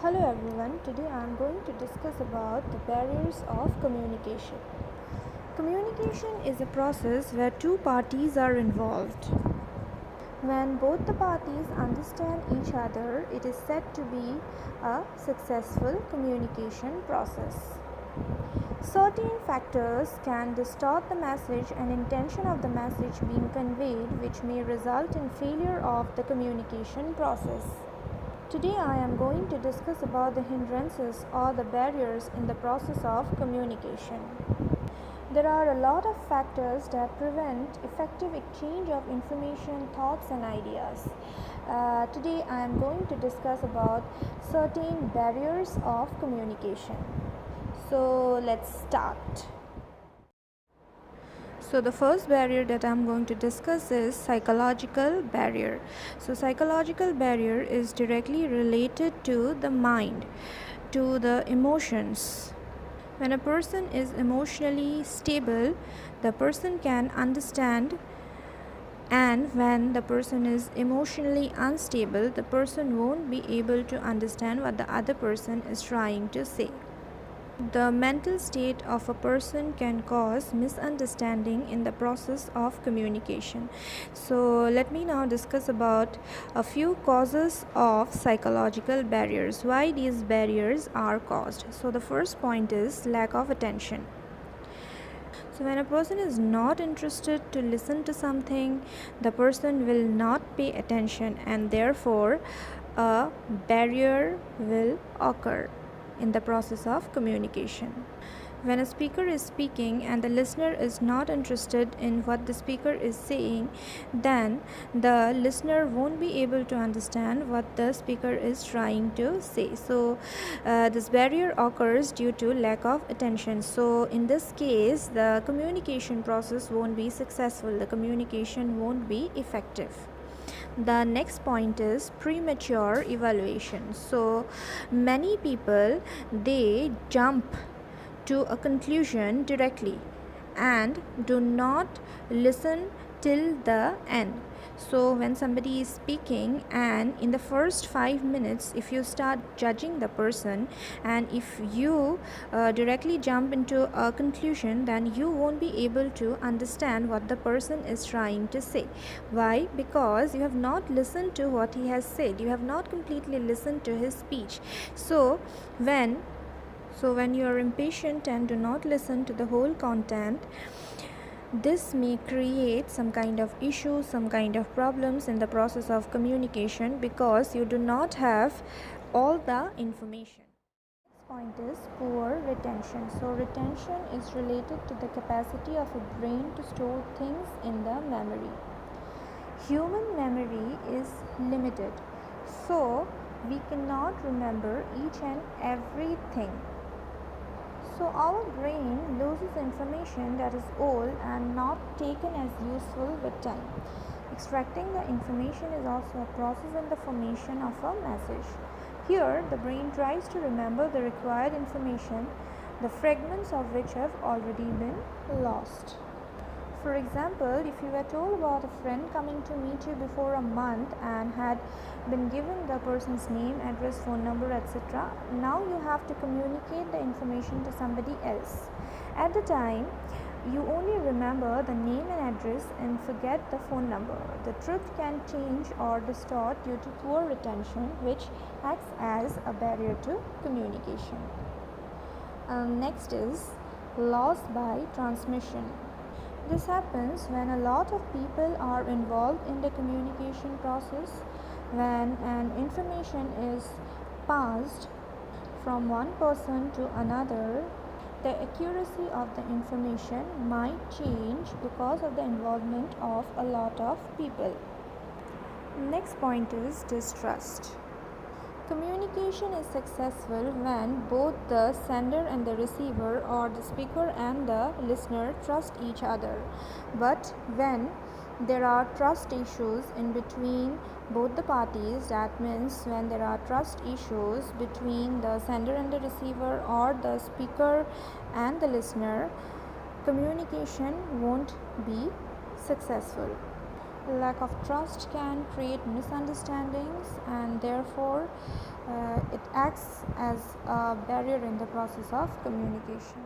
Hello everyone, today I am going to discuss about the barriers of communication. Communication is a process where two parties are involved. When both the parties understand each other, it is said to be a successful communication process. Certain factors can distort the message and intention of the message being conveyed, which may result in failure of the communication process. Today I am going to discuss about the hindrances or the barriers in the process of communication. There are a lot of factors that prevent effective exchange of information, thoughts and ideas. Today I am going to discuss about certain barriers of communication. So let's start. So the first barrier that I'm going to discuss is psychological barrier. So psychological barrier is directly related to the mind, to the emotions. When a person is emotionally stable, the person can understand, and when the person is emotionally unstable, the person won't be able to understand what the other person is trying to say. The mental state of a person can cause misunderstanding in the process of communication. So let me now discuss about a few causes of psychological barriers, why these barriers are caused. So the first point is lack of attention. So when a person is not interested to listen to something, the person will not pay attention, and therefore a barrier will occur in the process of communication. When a speaker is speaking and the listener is not interested in what the speaker is saying, then the listener won't be able to understand what the speaker is trying to say. So this barrier occurs due to lack of attention. So in this case, the communication process won't be successful, the communication won't be effective. The next point is premature evaluation. So many people, they jump to a conclusion directly and do not listen till the end. So when somebody is speaking, and in the first 5 minutes if you start judging the person, and if you directly jump into a conclusion, then you won't be able to understand what the person is trying to say. Why? Because you have not listened to what he has said, you have not completely listened to his speech. So when you are impatient and do not listen to the whole content, this may create some kind of issues, some kind of problems in the process of communication, because you do not have all the information. Next point is poor retention. So retention is related to the capacity of a brain to store things in the memory. Human memory is limited, so we cannot remember each and everything. So our brain loses information that is old and not taken as useful with time. Extracting the information is also a process in the formation of a message. Here, the brain tries to remember the required information, the fragments of which have already been lost. For example, if you were told about a friend coming to meet you before a month and had been given the person's name, address, phone number, etc., now you have to communicate the information to somebody else. At the time, you only remember the name and address and forget the phone number. The truth can change or distort due to poor retention, which acts as a barrier to communication. Next is loss by transmission. This happens when a lot of people are involved in the communication process. When an information is passed from one person to another, the accuracy of the information might change because of the involvement of a lot of people. Next point is distrust. Communication is successful when both the sender and the receiver, or the speaker and the listener, trust each other. But when there are trust issues in between both the parties, that means when there are trust issues between the sender and the receiver, or the speaker and the listener, communication won't be successful. Lack of trust can create misunderstandings, and therefore it acts as a barrier in the process of communication.